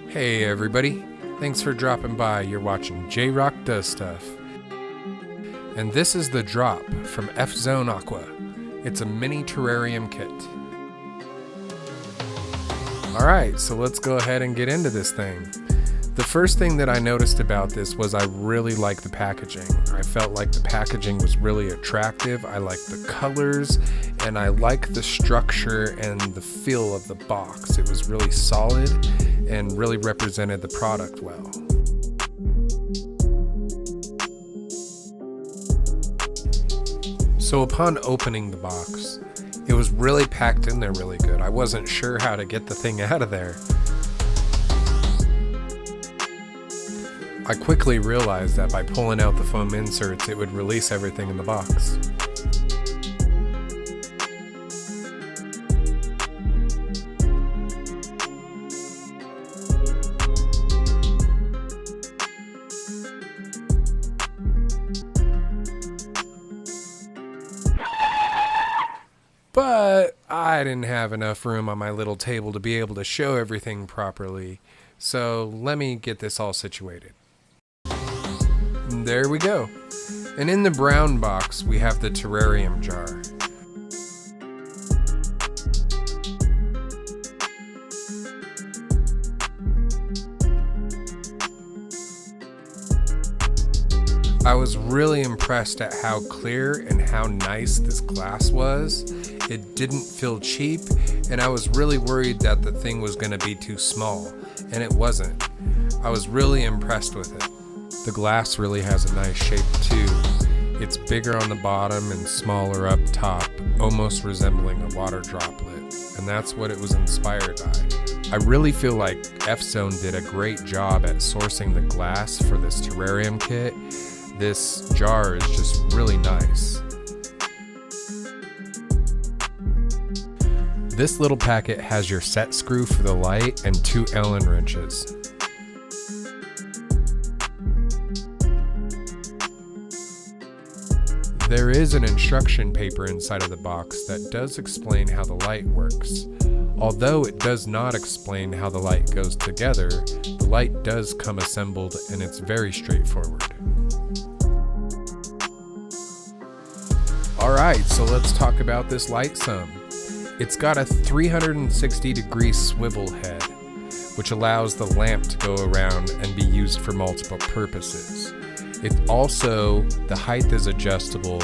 Hey everybody, thanks for dropping by. You're watching JayRockDoesStuff. And this is the Drop from Fzone Aqua. It's a mini terrarium kit. Alright, so let's go ahead and get into this thing. The first thing that I noticed about this was I really like the packaging. I felt like the packaging was really attractive. I like the colors and I like the structure and the feel of the box. It was really solid and really represented the product well. So upon opening the box, it was really packed in there really good. I wasn't sure how to get the thing out of there. I quickly realized that by pulling out the foam inserts, it would release everything in the box. But I didn't have enough room on my little table to be able to show everything properly, so let me get this all situated. There we go. And in the brown box, we have the terrarium jar. I was really impressed at how clear and how nice this glass was. It didn't feel cheap, and I was really worried that the thing was going to be too small, and it wasn't. I was really impressed with it. The glass really has a nice shape too. It's bigger on the bottom and smaller up top, almost resembling a water droplet, and that's what it was inspired by. I really feel like Fzone did a great job at sourcing the glass for this terrarium kit. This jar is just really nice. This little packet has your set screw for the light and 2 Allen wrenches. There is an instruction paper inside of the box that does explain how the light works. Although it does not explain how the light goes together, the light does come assembled and it's very straightforward. Alright, so let's talk about this light some. It's got a 360-degree swivel head, which allows the lamp to go around and be used for multiple purposes. It also, the height is adjustable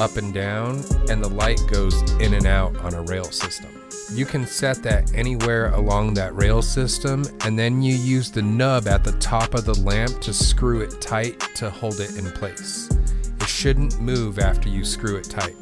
up and down, and the light goes in and out on a rail system. You can set that anywhere along that rail system, and then you use the nub at the top of the lamp to screw it tight to hold it in place. It shouldn't move after you screw it tight.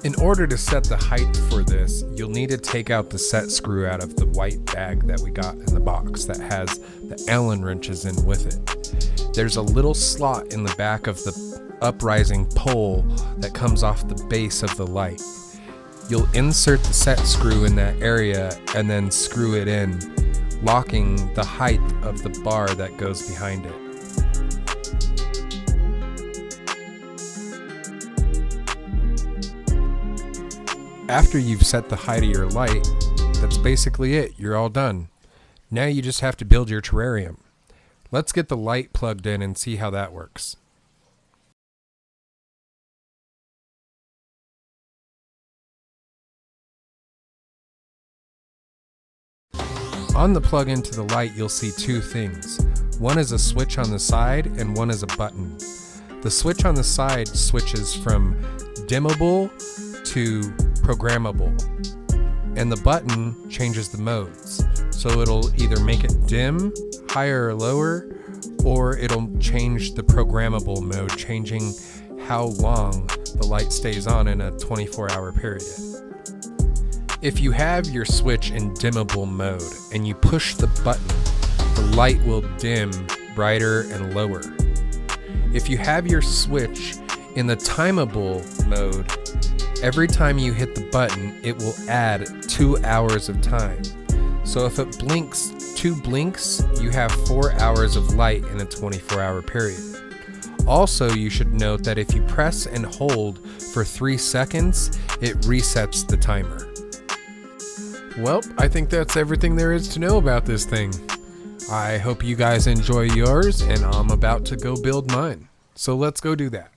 In order to set the height for this, you'll need to take out the set screw out of the white bag that we got in the box that has the Allen wrenches in with it. There's a little slot in the back of the uprising pole that comes off the base of the light. You'll insert the set screw in that area and then screw it in, locking the height of the bar that goes behind it. After you've set the height of your light, that's basically it. You're all done. Now you just have to build your terrarium. Let's get the light plugged in and see how that works. On the plug into the light, you'll see 2 things. One is a switch on the side and one is a button. The switch on the side switches from dimmable to programmable, and the button changes the modes. So it'll either make it dim, higher or lower, or it'll change the programmable mode, changing how long the light stays on in a 24-hour period. If you have your switch in dimmable mode and you push the button, the light will dim brighter and lower. If you have your switch in the timeable mode, every time you hit the button, it will add 2 hours of time. So if it blinks 2 blinks, you have 4 hours of light in a 24-hour period. Also, you should note that if you press and hold for 3 seconds, it resets the timer. Well, I think that's everything there is to know about this thing. I hope you guys enjoy yours, and I'm about to go build mine. So let's go do that.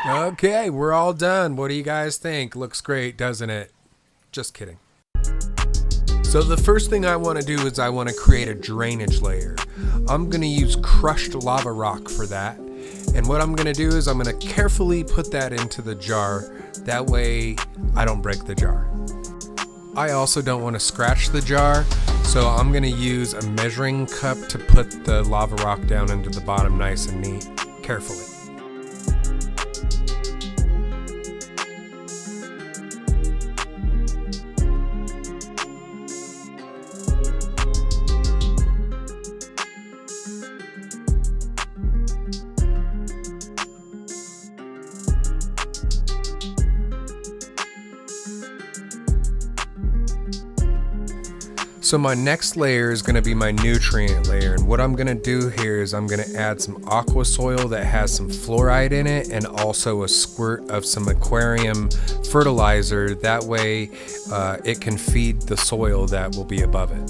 Okay, we're all done. What do you guys think? Looks great, doesn't it? Just kidding. So the first thing I want to do is I want to create a drainage layer. I'm going to use crushed lava rock for that. And what I'm going to do is I'm going to carefully put that into the jar. That way I don't break the jar. I also don't want to scratch the jar, so I'm going to use a measuring cup to put the lava rock down into the bottom nice and neat, carefully. So my next layer is going to be my nutrient layer, and what I'm going to do here is I'm going to add some aqua soil that has some fluorite in it, and also a squirt of some aquarium fertilizer. That way it can feed the soil that will be above it.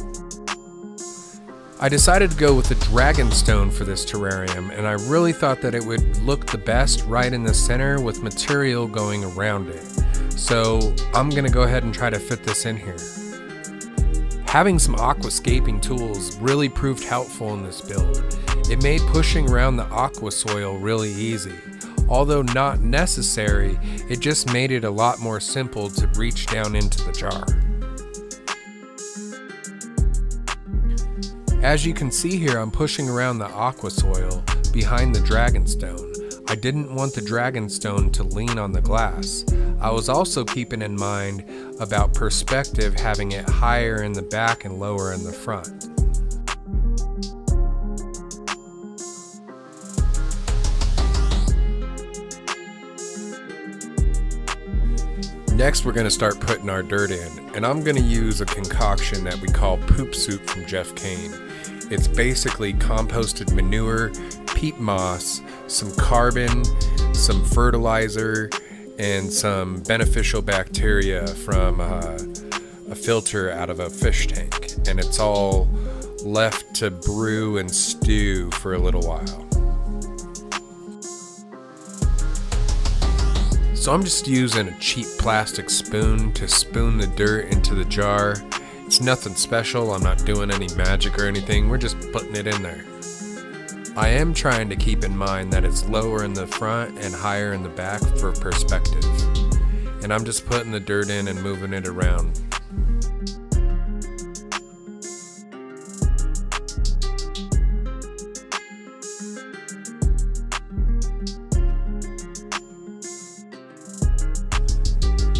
I decided to go with the dragonstone for this terrarium, and I really thought that it would look the best right in the center with material going around it. So I'm going to go ahead and try to fit this in here. Having some aquascaping tools really proved helpful in this build. It made pushing around the aqua soil really easy. Although not necessary, it just made it a lot more simple to reach down into the jar. As you can see here, I'm pushing around the aqua soil behind the dragonstone. I didn't want the dragonstone to lean on the glass. I was also keeping in mind about perspective, having it higher in the back and lower in the front. Next, we're going to start putting our dirt in, and I'm going to use a concoction that we call poop soup from Kane. It's basically composted manure, peat moss, some carbon, some fertilizer, and some beneficial bacteria from a filter out of a fish tank. And it's all left to brew and stew for a little while. So I'm just using a cheap plastic spoon to spoon the dirt into the jar. It's nothing special, I'm not doing any magic or anything, we're just putting it in there. I am trying to keep in mind that it's lower in the front and higher in the back for perspective. And I'm just putting the dirt in and moving it around.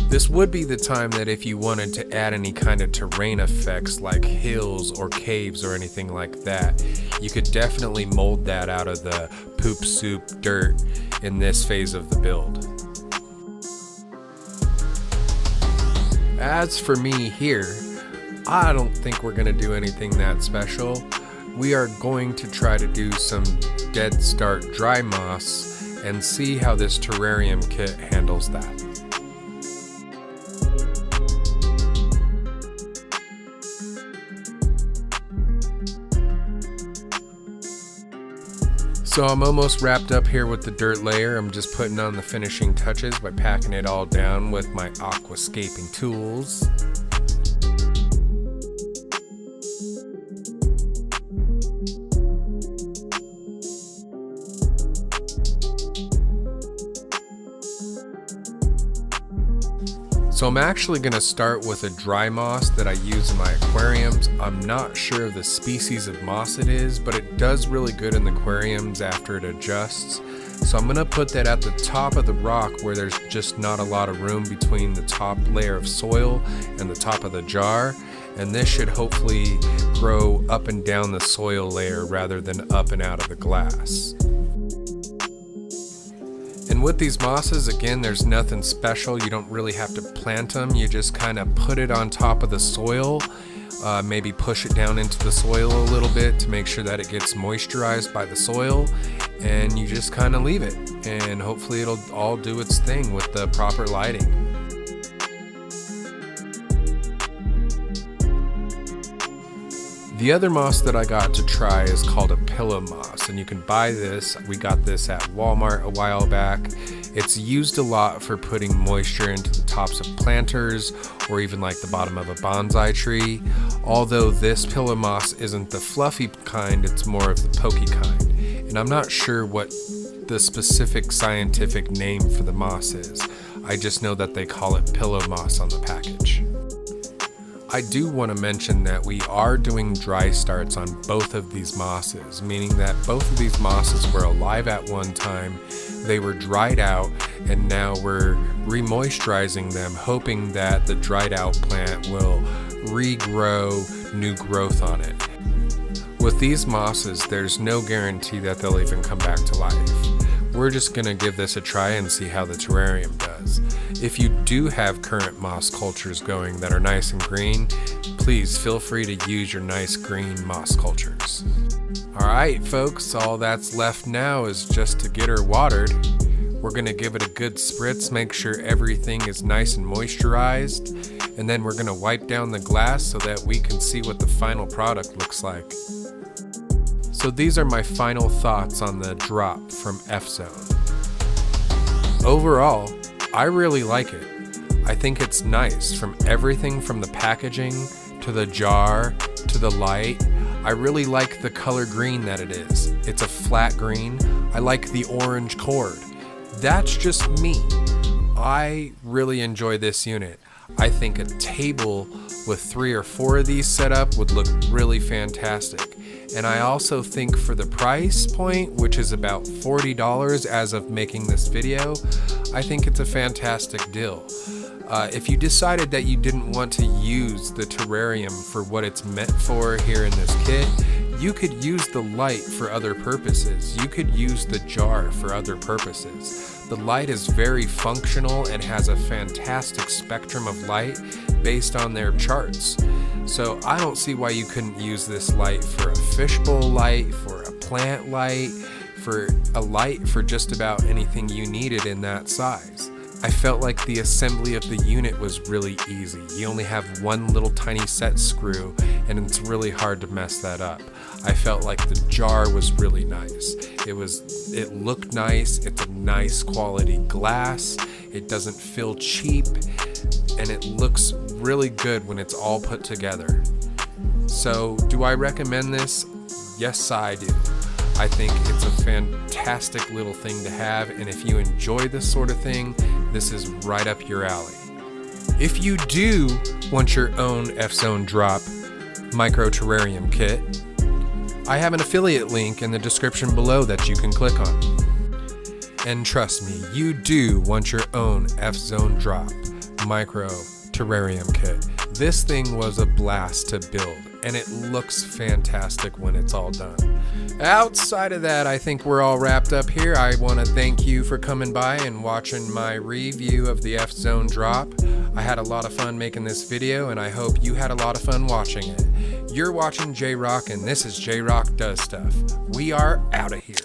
This would be the time that if you wanted to add any kind of terrain effects like hills or caves or anything like that, you could definitely mold that out of the poop soup dirt in this phase of the build. As for me here, I don't think we're going to do anything that special. We are going to try to do some dead start dry moss and see how this terrarium kit handles that. So I'm almost wrapped up here with the dirt layer. I'm just putting on the finishing touches by packing it all down with my aquascaping tools. So I'm actually going to start with a dry moss that I use in my aquariums. I'm not sure of the species of moss it is, but it does really good in the aquariums after it adjusts. So I'm going to put that at the top of the rock where there's just not a lot of room between the top layer of soil and the top of the jar. And this should hopefully grow up and down the soil layer rather than up and out of the glass. And with these mosses, again, there's nothing special. You don't really have to plant them. You just kind of put it on top of the soil, maybe push it down into the soil a little bit to make sure that it gets moisturized by the soil, and you just kind of leave it, and hopefully it'll all do its thing with the proper lighting. The other moss that I got to try is called a pillow moss, and you can buy this. We got this at Walmart a while back. It's used a lot for putting moisture into the tops of planters or even like the bottom of a bonsai tree. Although this pillow moss isn't the fluffy kind, it's more of the pokey kind. And I'm not sure what the specific scientific name for the moss is. I just know that they call it pillow moss on the package. I do want to mention that we are doing dry starts on both of these mosses, meaning that both of these mosses were alive at one time, they were dried out, and now we're remoisturizing them, hoping that the dried out plant will regrow new growth on it. With these mosses, there's no guarantee that they'll even come back to life. We're just going to give this a try and see how the terrarium does. If you do have current moss cultures going that are nice and green, please feel free to use your nice green moss cultures. Alright folks, all that's left now is just to get her watered. We're going to give it a good spritz, make sure everything is nice and moisturized, and then we're going to wipe down the glass so that we can see what the final product looks like. So these are my final thoughts on the drop from Fzone. Overall, I really like it. I think it's nice, from everything from the packaging to the jar to the light. I really like the color green that it is. It's a flat green. I like the orange cord. That's just me. I really enjoy this unit. I think a table with 3 or 4 of these set up would look really fantastic. And I also think for the price point, which is about $40 as of making this video, I think it's a fantastic deal. If you decided that you didn't want to use the terrarium for what it's meant for here in this kit, you could use the light for other purposes. You could use the jar for other purposes. The light is very functional and has a fantastic spectrum of light based on their charts. So I don't see why you couldn't use this light for a fishbowl light, for a plant light, for a light for just about anything you needed in that size. I felt like the assembly of the unit was really easy. You only have one little tiny set screw, and it's really hard to mess that up. I felt like the jar was really nice. It looked nice. It's a nice quality glass. It doesn't feel cheap, and it looks really good when it's all put together. So, do I recommend this? Yes, I do. I think it's a fantastic little thing to have, and if you enjoy this sort of thing, this is right up your alley. If you do want your own Fzone Drop micro terrarium kit, I have an affiliate link in the description below that you can click on. And trust me, you do want your own Fzone Drop micro terrarium kit. This thing was a blast to build, and it looks fantastic when it's all done. Outside of that, I think we're all wrapped up here. I want to thank you for coming by and watching my review of the Fzone Drop. I had a lot of fun making this video, and I hope you had a lot of fun watching it. You're watching JayRock, and this is JayRockDoesStuff. We are out of here.